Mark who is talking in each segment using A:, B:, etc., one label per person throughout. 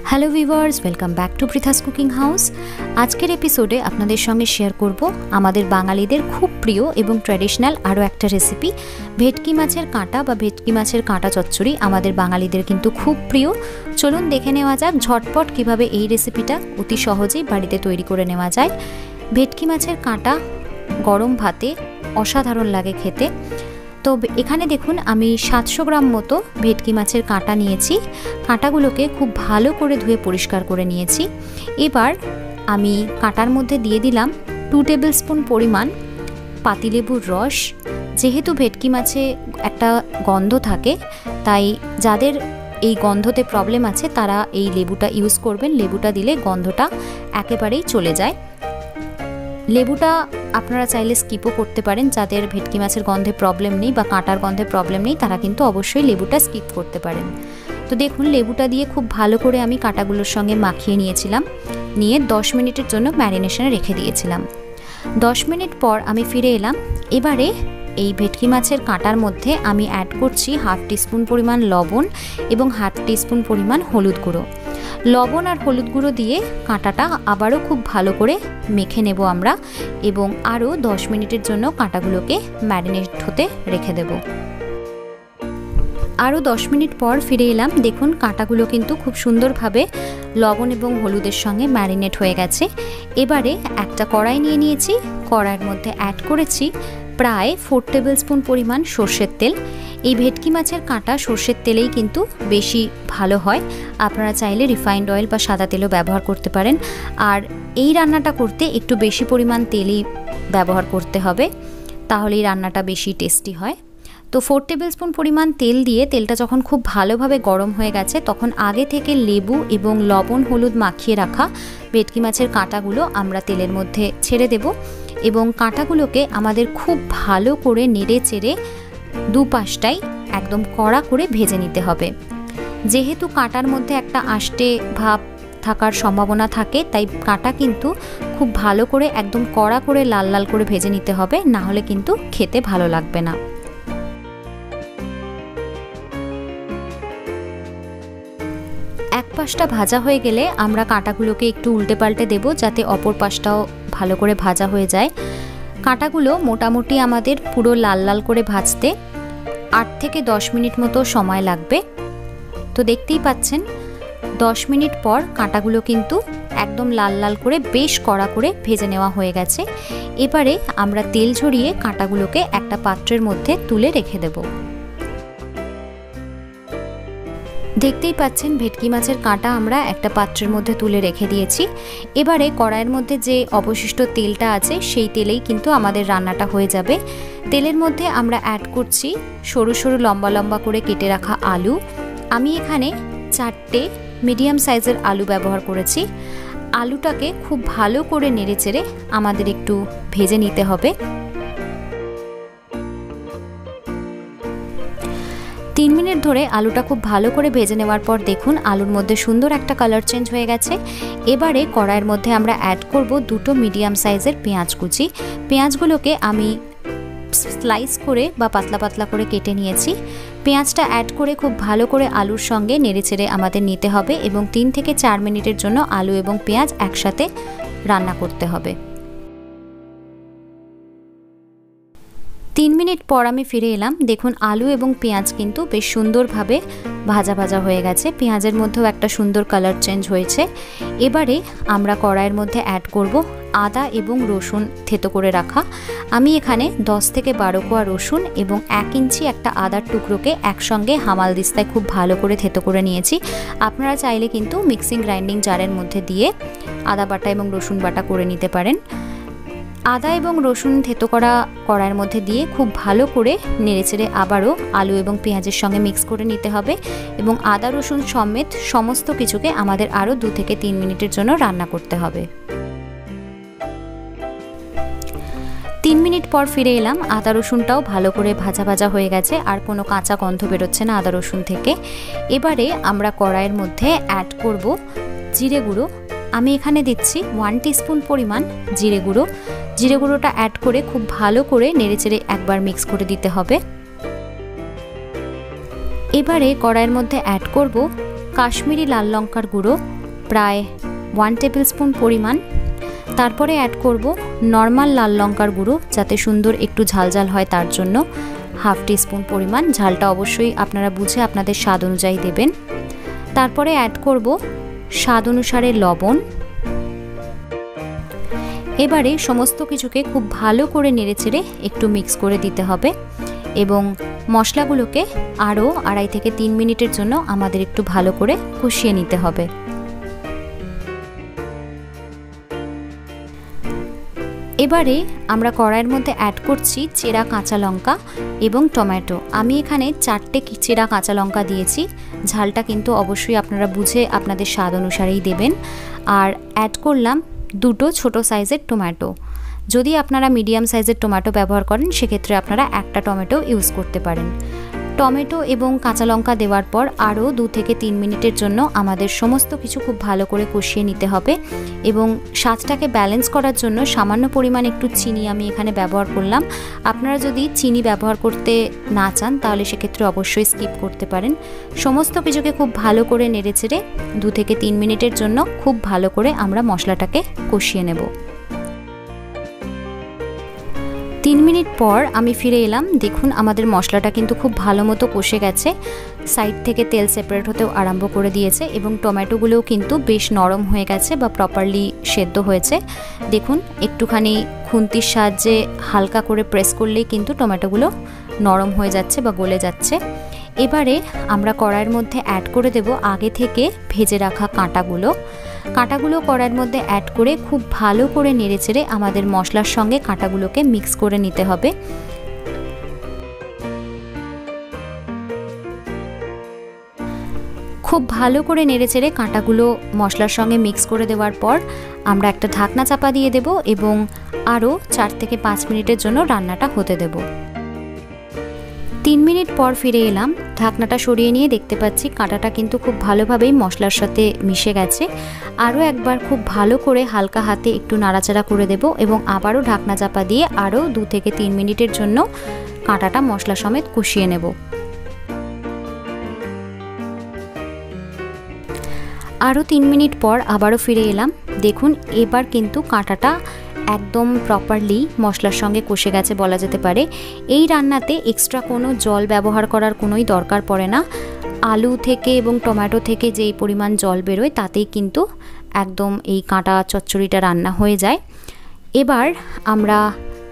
A: Hello viewers, welcome back to Pritha's cooking house. আজকের এপিসোডে আপনাদের সঙ্গে শেয়ার করব আমাদের বাঙালিদের খুব প্রিয় এবং ট্র্যাডিশনাল আরও একটা রেসিপি, ভেটকি মাছের কাঁটা বা ভেটকি মাছের কাঁটা চচ্চড়ি। আমাদের বাঙালিদের কিন্তু খুব প্রিয়। চলুন দেখে নেওয়া যাক ঝটপট কিভাবে এই রেসিপিটা অতি সহজেই বাড়িতে তৈরি করে নেওয়া যায়। ভেটকি মাছের কাঁটা গরম ভাতে অসাধারণ লাগে খেতে। তো এখানে দেখুন আমি 700 গ্রাম মতো ভেটকি মাছের কাঁটা নিয়েছি। কাঁটাগুলোকে খুব ভালো করে ধুয়ে পরিষ্কার করে নিয়েছি। এবার আমি কাঁটার মধ্যে দিয়ে দিলাম 2 টেবিল স্পুন পরিমাণ পাতিলেবুর রস। যেহেতু ভেটকি মাছে একটা গন্ধ থাকে, তাই যাদের এই গন্ধতে প্রবলেম আছে তারা এই লেবুটা ইউজ করবেন। লেবুটা দিলে গন্ধটা একেবারেই চলে যায়। লেবুটা আপনারা চাইলে স্কিপও করতে পারেন। যাদের ভেটকি মাছের গন্ধে প্রবলেম নেই বা কাঁটার গন্ধে প্রবলেম নেই তারা কিন্তু অবশ্যই লেবুটা স্কিপ করতে পারেন। তো দেখুন লেবুটা দিয়ে খুব ভালো করে আমি কাঁটাগুলোর সঙ্গে মাখিয়ে নিয়েছিলাম। নিয়ে 10 মিনিটের জন্য ম্যারিনেশনে রেখে দিয়েছিলাম। 10 মিনিট পর আমি ফিরে এলাম। এবারে এই ভেটকি মাছের কাঁটার মধ্যে আমি অ্যাড করছি 1/2 টিস্পুন পরিমাণ লবণ এবং 1/2 টিস্পুন পরিমাণ হলুদ গুঁড়ো। লবণ আর হলুদ গুঁড়ো দিয়ে কাঁটাটা আবারও খুব ভালো করে মেখে নেব আমরা, এবং আরও 10 মিনিটের জন্য কাঁটাগুলোকে ম্যারিনেট হতে রেখে দেব। আরও 10 মিনিট পর ফিরে এলাম। দেখুন কাঁটাগুলো কিন্তু খুব সুন্দরভাবে লবণ এবং হলুদের সঙ্গে ম্যারিনেট হয়ে গেছে। এবারে একটা কড়াই নিয়ে নিয়েছি। কড়াইয়ের মধ্যে অ্যাড করেছি প্রায় 4 টেবিল স্পুন পরিমাণ সর্ষের তেল। এই ভেটকি মাছের কাঁটা সর্ষের তেলেই কিন্তু বেশি ভালো হয়। আপনারা চাইলে রিফাইন্ড অয়েল বা সাদা তেলও ব্যবহার করতে পারেন। আর এই রান্নাটা করতে একটু বেশি পরিমাণ তেলই ব্যবহার করতে হবে, তাহলেই রান্নাটা বেশি টেস্টি হয়। তো 4 টেবিল স্পুন পরিমাণ তেল দিয়ে তেলটা যখন খুব ভালোভাবে গরম হয়ে গেছে, তখন আগে থেকে লেবু এবং লবণ হলুদ মাখিয়ে রাখা ভেটকি মাছের কাঁটাগুলো আমরা তেলের মধ্যে ছেড়ে দেব, এবং কাঁটাগুলোকে আমাদের খুব ভালো করে নেড়ে চেড়ে দুপাশটাই একদম কড়া করে ভেজে নিতে হবে। যেহেতু কাঁটার মধ্যে একটা আষ্টে ভাব থাকার সম্ভাবনা থাকে, তাই কাঁটা কিন্তু খুব ভালো করে একদম কড়া করে লাল লাল করে ভেজে নিতে হবে, না হলে কিন্তু খেতে ভালো লাগবে না। এক পাশটা ভাজা হয়ে গেলে আমরা কাঁটাগুলোকে একটু উল্টে পাল্টে দেব, যাতে অপর পাশটাও ভালো করে ভাজা হয়ে যায়। কাঁটাগুলো মোটামুটি আমাদের পুরো লাল লাল করে ভাজতে 8 থেকে 10 মিনিট মতো সময় লাগবে। তো দেখতেই পাচ্ছেন 10 মিনিট পর কাঁটাগুলো কিন্তু একদম লাল লাল করে বেশ কড়া করে ভেজে নেওয়া হয়ে গেছে। এবারে আমরা তেল ঝরিয়ে কাঁটাগুলোকে একটা পাত্রের মধ্যে তুলে রেখে দেব। দেখতেই পাচ্ছেন ভেটকি মাছের কাঁটা আমরা একটা পাত্রের মধ্যে তুলে রেখে দিয়েছি। এবারে কড়াইয়ের মধ্যে যে অবশিষ্ট তেলটা আছে সেই তেলেই কিন্তু আমাদের রান্নাটা হয়ে যাবে। তেলের মধ্যে আমরা অ্যাড করছি সরু সরু লম্বা লম্বা করে কেটে রাখা আলু। আমি এখানে 4টে মিডিয়াম সাইজের আলু ব্যবহার করেছি। আলুটাকে খুব ভালো করে নেড়েচেড়ে আমাদের একটু ভেজে নিতে হবে। 3 মিনিট ধরে আলুটা খুব ভালো করে ভেজে নেওয়ার পর দেখুন আলুর মধ্যে সুন্দর একটা কালার চেঞ্জ হয়ে গেছে। এবারে কড়াইয়ের মধ্যে আমরা অ্যাড করব 2টো মিডিয়াম সাইজের পেঁয়াজ কুচি। পেঁয়াজগুলোকে আমি স্লাইস করে বা পাতলা পাতলা করে কেটে নিয়েছি। পেঁয়াজটা অ্যাড করে খুব ভালো করে আলুর সঙ্গে নেড়েচেড়ে আমাদের নিতে হবে, এবং 3 থেকে 4 মিনিটের জন্য আলু এবং পেঁয়াজ একসাথে রান্না করতে হবে। 3 মিনিট পর আমি ফিরে এলাম। দেখুন আলু এবং পেঁয়াজ কিন্তু বেশ সুন্দরভাবে ভাজা ভাজা হয়ে গেছে। পেঁয়াজের মধ্যেও একটা সুন্দর কালার চেঞ্জ হয়েছে। এবারে আমরা কড়াইয়ের মধ্যে অ্যাড করব আদা এবং রসুন থেতো করে রাখা। আমি এখানে 10 থেকে 12 কোয়া রসুন এবং 1 ইঞ্চি একটা আদার টুকরোকে একসঙ্গে হামাল দিস্তায় খুব ভালো করে থেতো করে নিয়েছি। আপনারা চাইলে কিন্তু মিক্সিং গ্রাইন্ডিং জারের মধ্যে দিয়ে আদা বাটা এবং রসুন বাটা করে নিতে পারেন। আদা এবং রসুন থেতো করা কড়াইয়ের মধ্যে দিয়ে খুব ভালো করে নেড়েচেড়ে আবারও আলু এবং পেঁয়াজের সঙ্গে মিক্স করে নিতে হবে, এবং আদা রসুন সমেত সমস্ত কিছুকে আমাদের আরও 2 থেকে 3 মিনিটের জন্য রান্না করতে হবে। 3 মিনিট পর ফিরে এলাম। আদা রসুনটাও ভালো করে ভাজা ভাজা হয়ে গেছে, আর কোনো কাঁচা গন্ধ বেরোচ্ছে না আদা রসুন থেকে। এবারে আমরা কড়াইয়ের মধ্যে অ্যাড করব জিরে গুঁড়ো। আমি এখানে দিচ্ছি 1 টিস্পুন পরিমাণ জিরে গুঁড়ো। জিরে গুঁড়োটা অ্যাড করে খুব ভালো করে নেড়েচেড়ে একবার মিক্স করে দিতে হবে। এবারে কড়াইয়ের মধ্যে অ্যাড করব কাশ্মীরি লাল লঙ্কার গুঁড়ো প্রায় 1 টেবিল স্পুন পরিমাণ। তারপরে অ্যাড করব নর্মাল লাল লঙ্কার গুঁড়ো, যাতে সুন্দর একটু ঝালঝাল হয় তার জন্য 1/2 টিস্পুন পরিমাণ। ঝালটা অবশ্যই আপনারা বুঝে আপনাদের স্বাদ অনুযায়ী দেবেন। তারপরে অ্যাড করব স্বাদ অনুসারে লবণ। এবারে সমস্ত কিছুকে খুব ভালো করে নেড়েচেড়ে একটু মিক্স করে দিতে হবে এবং মশলাগুলোকে আরও 2.5 থেকে 3 মিনিটের জন্য আমাদের একটু ভালো করে কষিয়ে নিতে হবে। এবারে আমরা কড়াইয়ের মধ্যে অ্যাড করছি চেরা কাঁচা লঙ্কা এবং টমেটো। আমি এখানে 4টে চেরা কাঁচা লঙ্কা দিয়েছি। ঝালটা কিন্তু অবশ্যই আপনারা বুঝে আপনাদের স্বাদ অনুসারেই দেবেন। আর অ্যাড করলাম 2টো ছোট সাইজের টমেটো। যদি আপনারা মিডিয়াম সাইজের টমেটো ব্যবহার করেন সেক্ষেত্রে আপনারা একটা টমেটো ইউজ করতে পারেন। টমেটো এবং কাঁচা লঙ্কা দেওয়ার পর আরও 2 থেকে 3 মিনিটের জন্য আমাদের সমস্ত কিছু খুব ভালো করে কষিয়ে নিতে হবে এবং স্বাদটাকে ব্যালেন্স করার জন্য সামান্য পরিমাণ একটু চিনি আমি এখানে ব্যবহার করলাম। আপনারা যদি চিনি ব্যবহার করতে না চান তাহলে সেক্ষেত্রে অবশ্যই স্কিপ করতে পারেন। সমস্ত কিছুকে খুব ভালো করে নেড়েচেড়ে 2 থেকে 3 মিনিটের জন্য খুব ভালো করে আমরা মশলাটাকে কষিয়ে নেব। 3 মিনিট পর আমি ফিরে এলাম। দেখুন আমাদের মশলাটা কিন্তু খুব ভালো মতো কষে গেছে, সাইড থেকে তেল সেপারেট হতেও আরম্ভ করে দিয়েছে এবং টমেটোগুলোও কিন্তু বেশ নরম হয়ে গেছে বা প্রপারলি সেদ্ধ হয়েছে। দেখুন একটুখানি খুন্তির সাহায্যে হালকা করে প্রেস করলেই কিন্তু টমেটোগুলো নরম হয়ে যাচ্ছে বা গলে যাচ্ছে। এবারে আমরা কড়াইয়ের মধ্যে অ্যাড করে দেব আগে থেকে ভেজে রাখা কাঁটাগুলো কড়াইয়ের মধ্যে অ্যাড করে খুব ভালো করে নেড়েচেড়ে আমাদের মশলার সঙ্গে কাঁটাগুলোকে মিক্স করে নিতে হবে। খুব ভালো করে নেড়েচেড়ে কাঁটাগুলো মশলার সঙ্গে মিক্স করে দেওয়ার পর আমরা একটা ঢাকনা চাপা দিয়ে দেব এবং আরও 4 থেকে 5 মিনিটের জন্য রান্নাটা হতে দেব। 3 মিনিট পর ফিরে এলাম। ঢাকনাটা সরিয়ে নিয়ে দেখতে পাচ্ছি কাঁটাটা কিন্তু খুব ভালোভাবেই মশলার সাথে মিশে গেছে। আরও একবার খুব ভালো করে হালকা হাতে একটু নাড়াচাড়া করে দেব এবং আবারও ঢাকনা চাপা দিয়ে আরও 2 থেকে 3 মিনিটের জন্য কাঁটাটা মশলা সমেত কষিয়ে নেব। আরও 3 মিনিট পর আবারও ফিরে এলাম। দেখুন এবার কিন্তু কাঁটাটা একদম প্রপারলি মশলার সঙ্গে কষে গেছে বলা যেতে পারে। এই রান্নাতে এক্সট্রা কোনো জল ব্যবহার করার কোনোই দরকার পড়ে না। আলু থেকে এবং টমেটো থেকে যেই পরিমাণ জল বেরোয় তাতেই কিন্তু একদম এই কাঁটা চচ্চড়িটা রান্না হয়ে যায়। এবার আমরা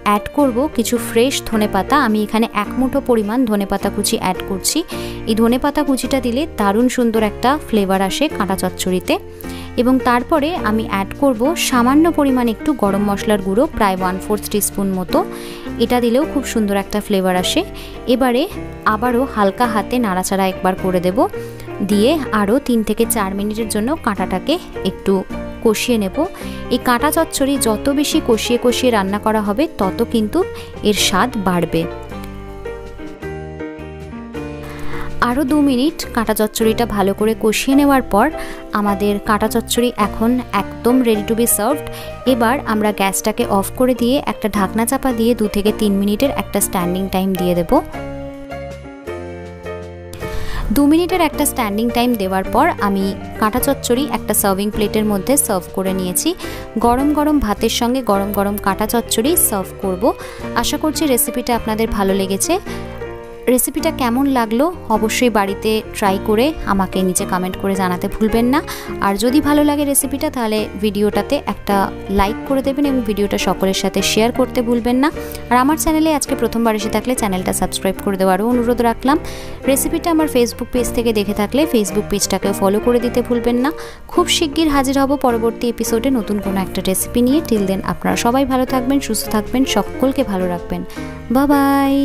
A: অ্যাড করব কিছু ফ্রেশ ধনেপাতা। আমি এখানে 1 মুঠো পরিমাণ ধনেপাতা কুচি অ্যাড করছি। এই ধনেপাতা কুচিটা দিলে দারুণ সুন্দর একটা ফ্লেভার আসে কাঁটা চচ্চড়িতে। এবং তারপরে আমি অ্যাড করব সামান্য পরিমাণ একটু গরম মশলার গুঁড়ো, প্রায় 1/4 টিস্পুন মতো। এটা দিলেও খুব সুন্দর একটা ফ্লেভার আসে। এবারে আবারও হালকা হাতে নাড়াচাড়া একবার করে দেব, দিয়ে আরও 3 থেকে 4 মিনিটের জন্য কাঁটাটাকে একটু কষিয়ে নেব। এই কাঁটা চচ্চড়ি যত বেশি কষিয়ে কষিয়ে রান্না করা হবে তত কিন্তু এর স্বাদ বাড়বে। আরও 2 মিনিট কাঁটা চচ্চড়িটা ভালো করে কষিয়ে নেওয়ার পর আমাদের কাঁটা চচ্চড়ি এখন একদম রেডি টু বি সার্ভড। এবার আমরা গ্যাসটাকে অফ করে দিয়ে একটা ঢাকনা চাপা দিয়ে 2 থেকে 3 মিনিটের একটা স্ট্যান্ডিং টাইম দিয়ে দেব। 2 মিনিটের একটা স্ট্যান্ডিং টাইম দেওয়ার পর আমি কাঁটা চচ্চড়ি একটা সার্ভিং প্লেটের মধ্যে সার্ভ করে নিয়েছি। গরম গরম ভাতের সঙ্গে গরম গরম কাঁটা চচ্চড়ি সার্ভ করব। আশা করছি রেসিপিটা আপনাদের ভালো লেগেছে। রেসিপিটা কেমন লাগলো অবশ্যই বাড়িতে ট্রাই করে আমাকে নিচে কমেন্ট করে জানাতে ভুলবেন না। আর যদি ভালো লাগে রেসিপিটা তাহলে ভিডিওটাতে একটা লাইক করে দেবেন এবং ভিডিওটা সকলের সাথে শেয়ার করতে ভুলবেন না। আর আমার চ্যানেলে আজকে প্রথমবার এসে থাকলে চ্যানেলটা সাবস্ক্রাইব করে দেওয়ারও অনুরোধ রাখলাম। রেসিপিটা আমার ফেসবুক পেজ থেকে দেখে থাকলে ফেসবুক পেজটাকে ফলো করে দিতে ভুলবেন না। খুব শিগগির হাজির হব পরবর্তী এপিসোডে নতুন কোনো একটা রেসিপি নিয়ে। টিল দেন আপনারা সবাই ভালো থাকবেন, সুস্থ থাকবেন, সকলকে ভালো রাখবেন। Bye bye.